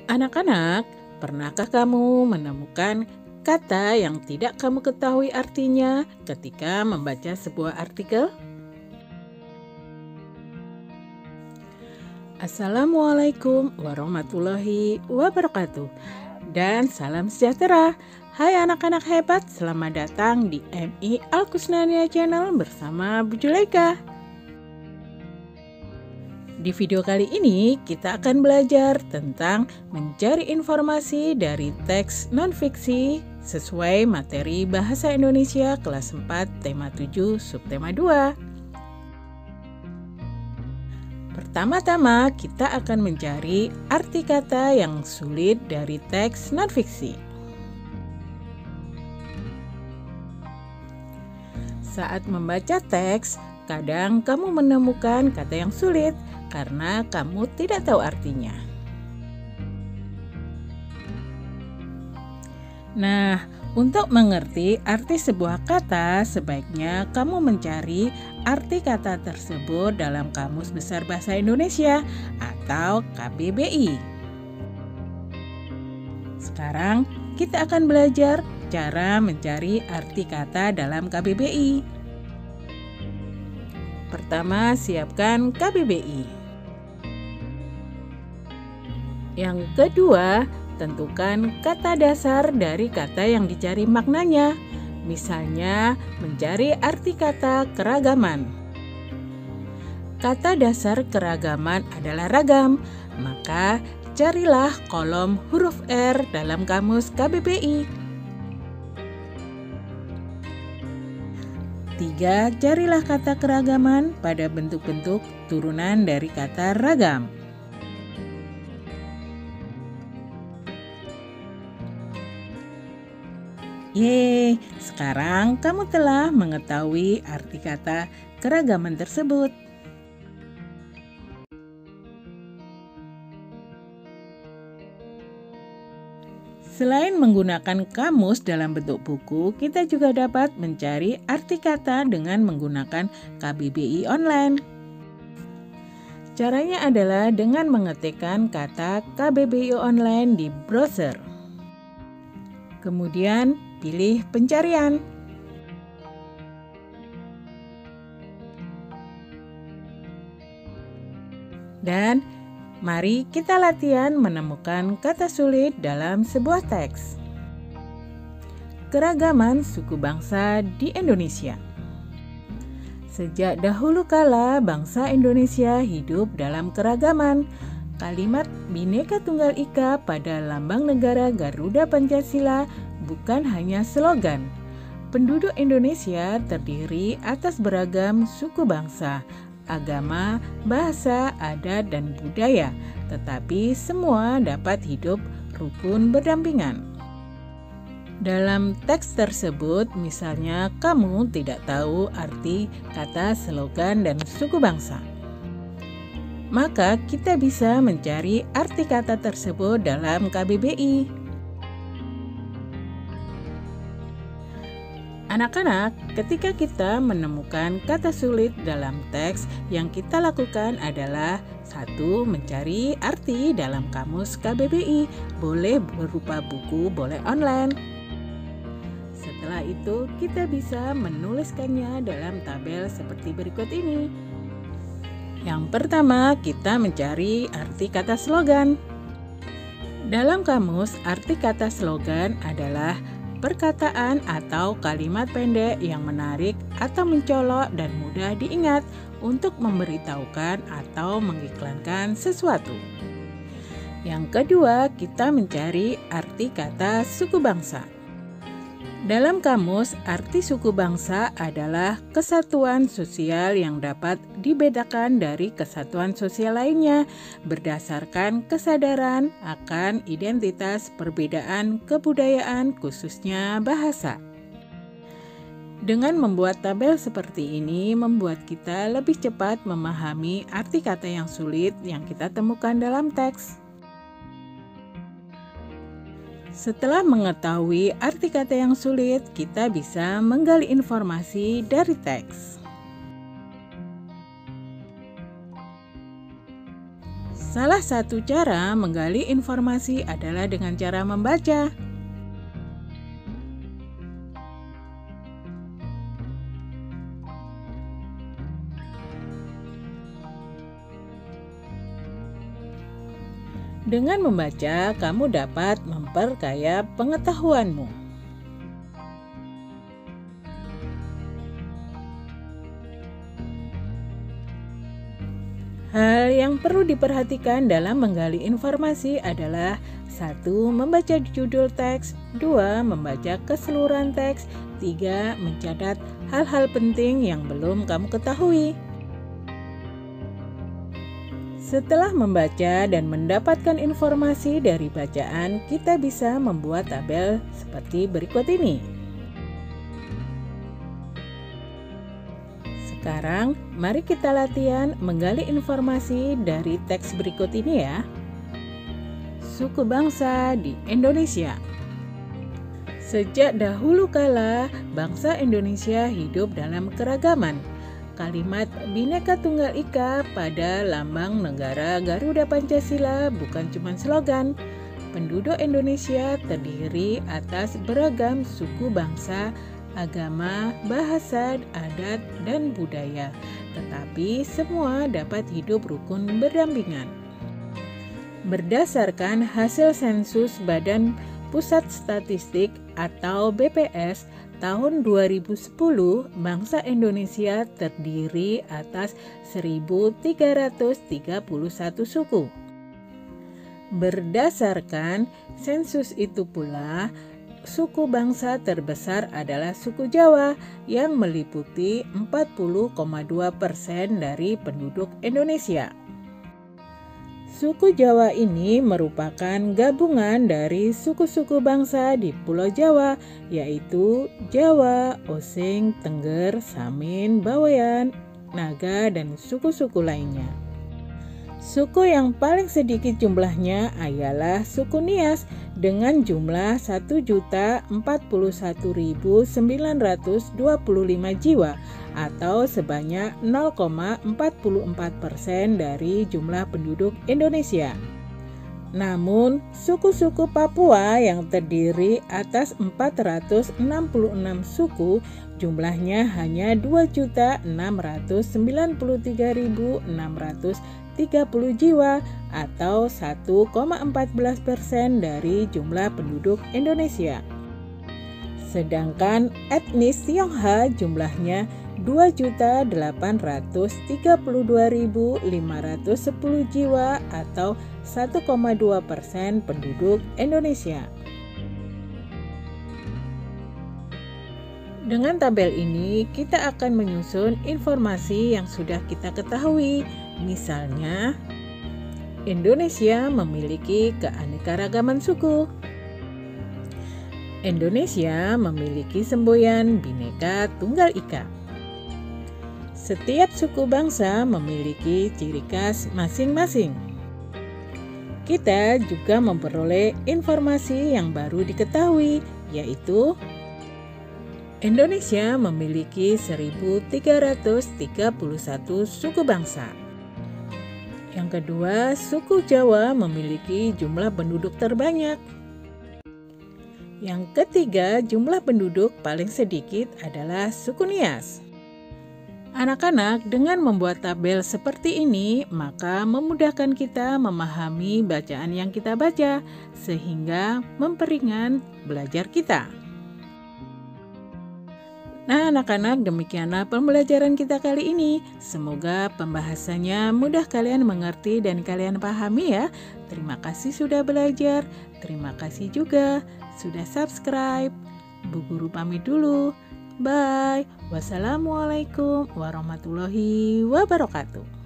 Anak-anak, pernahkah kamu menemukan kata yang tidak kamu ketahui artinya ketika membaca sebuah artikel? Assalamualaikum warahmatullahi wabarakatuh. Dan salam sejahtera. Hai anak-anak hebat, selamat datang di MI Al-Kusnania Channel bersama Bu Julaika. Di video kali ini kita akan belajar tentang mencari informasi dari teks non-fiksi sesuai materi Bahasa Indonesia kelas 4 tema 7 subtema 2. Pertama-tama kita akan mencari arti kata yang sulit dari teks non-fiksi. Saat membaca teks, kadang kamu menemukan kata yang sulit karena kamu tidak tahu artinya. Nah, untuk mengerti arti sebuah kata, sebaiknya kamu mencari arti kata tersebut dalam Kamus Besar Bahasa Indonesia atau KBBI. Sekarang kita akan belajar cara mencari arti kata dalam KBBI. Pertama, siapkan KBBI. Yang kedua, tentukan kata dasar dari kata yang dicari maknanya. Misalnya, mencari arti kata keragaman. Kata dasar keragaman adalah ragam, maka carilah kolom huruf R dalam kamus KBBI. 3. Carilah kata keragaman pada bentuk-bentuk turunan dari kata ragam. Yeay, sekarang kamu telah mengetahui arti kata keragaman tersebut. Selain menggunakan kamus dalam bentuk buku, kita juga dapat mencari arti kata dengan menggunakan KBBI online. Caranya adalah dengan mengetikkan kata KBBI online di browser. Kemudian pilih pencarian. Dan mari kita latihan menemukan kata sulit dalam sebuah teks. Keragaman suku bangsa di Indonesia. Sejak dahulu kala bangsa Indonesia hidup dalam keragaman. Kalimat Bhinneka Tunggal Ika pada lambang negara Garuda Pancasila bukan hanya slogan. Penduduk Indonesia terdiri atas beragam suku bangsa, agama, bahasa, adat, dan budaya, tetapi semua dapat hidup rukun berdampingan. Dalam teks tersebut, misalnya kamu tidak tahu arti kata slogan dan suku bangsa, maka kita bisa mencari arti kata tersebut dalam KBBI. Anak-anak, ketika kita menemukan kata sulit dalam teks, yang kita lakukan adalah 1. Mencari arti dalam kamus KBBI, boleh berupa buku, boleh online. Setelah itu, kita bisa menuliskannya dalam tabel seperti berikut ini. Yang pertama, kita mencari arti kata slogan. Dalam kamus, arti kata slogan adalah perkataan atau kalimat pendek yang menarik atau mencolok dan mudah diingat untuk memberitahukan atau mengiklankan sesuatu. Yang kedua, kita mencari arti kata suku bangsa. Dalam kamus, arti suku bangsa adalah kesatuan sosial yang dapat dibedakan dari kesatuan sosial lainnya berdasarkan kesadaran akan identitas perbedaan kebudayaan, khususnya bahasa. Dengan membuat tabel seperti ini, membuat kita lebih cepat memahami arti kata yang sulit yang kita temukan dalam teks. Setelah mengetahui arti kata yang sulit, kita bisa menggali informasi dari teks. Salah satu cara menggali informasi adalah dengan cara membaca. Dengan membaca, kamu dapat memperkaya pengetahuanmu. Hal yang perlu diperhatikan dalam menggali informasi adalah 1. Membaca judul teks, 2. Membaca keseluruhan teks, 3. Mencatat hal-hal penting yang belum kamu ketahui. Setelah membaca dan mendapatkan informasi dari bacaan, kita bisa membuat tabel seperti berikut ini. Sekarang, mari kita latihan menggali informasi dari teks berikut ini ya. Suku bangsa di Indonesia. Sejak dahulu kala, bangsa Indonesia hidup dalam keragaman. Kalimat Bhinneka Tunggal Ika pada lambang negara Garuda Pancasila bukan cuma slogan. Penduduk Indonesia terdiri atas beragam suku bangsa, agama, bahasa, adat, dan budaya. Tetapi semua dapat hidup rukun berdampingan. Berdasarkan hasil sensus Badan Pusat Statistik atau BPS, tahun 2010, bangsa Indonesia terdiri atas 1.331 suku. Berdasarkan sensus itu pula, suku bangsa terbesar adalah suku Jawa yang meliputi 40,2% dari penduduk Indonesia. Suku Jawa ini merupakan gabungan dari suku-suku bangsa di Pulau Jawa, yaitu Jawa, Osing, Tengger, Samin, Bawean, Naga, dan suku-suku lainnya. Suku yang paling sedikit jumlahnya ialah suku Nias dengan jumlah 1.041.925 jiwa atau sebanyak 0,44% dari jumlah penduduk Indonesia. Namun, suku-suku Papua yang terdiri atas 466 suku jumlahnya hanya 2.693.630 jiwa atau 1,14% dari jumlah penduduk Indonesia. Sedangkan etnis Tionghoa jumlahnya 2.832.510 jiwa atau 1,2% penduduk Indonesia. Dengan tabel ini, kita akan menyusun informasi yang sudah kita ketahui. Misalnya, Indonesia memiliki keanekaragaman suku. Indonesia memiliki semboyan Bhinneka Tunggal Ika. Setiap suku bangsa memiliki ciri khas masing-masing. Kita juga memperoleh informasi yang baru diketahui, yaitu Indonesia memiliki 1.331 suku bangsa. Yang kedua, suku Jawa memiliki jumlah penduduk terbanyak. Yang ketiga, jumlah penduduk paling sedikit adalah suku Nias. Anak-anak, dengan membuat tabel seperti ini, maka memudahkan kita memahami bacaan yang kita baca, sehingga memperingan belajar kita. Nah, anak-anak, demikianlah pembelajaran kita kali ini. Semoga pembahasannya mudah kalian mengerti dan kalian pahami ya. Terima kasih sudah belajar. Terima kasih juga sudah subscribe. Bu Guru pamit dulu. Bye. Wassalamualaikum warahmatullahi wabarakatuh.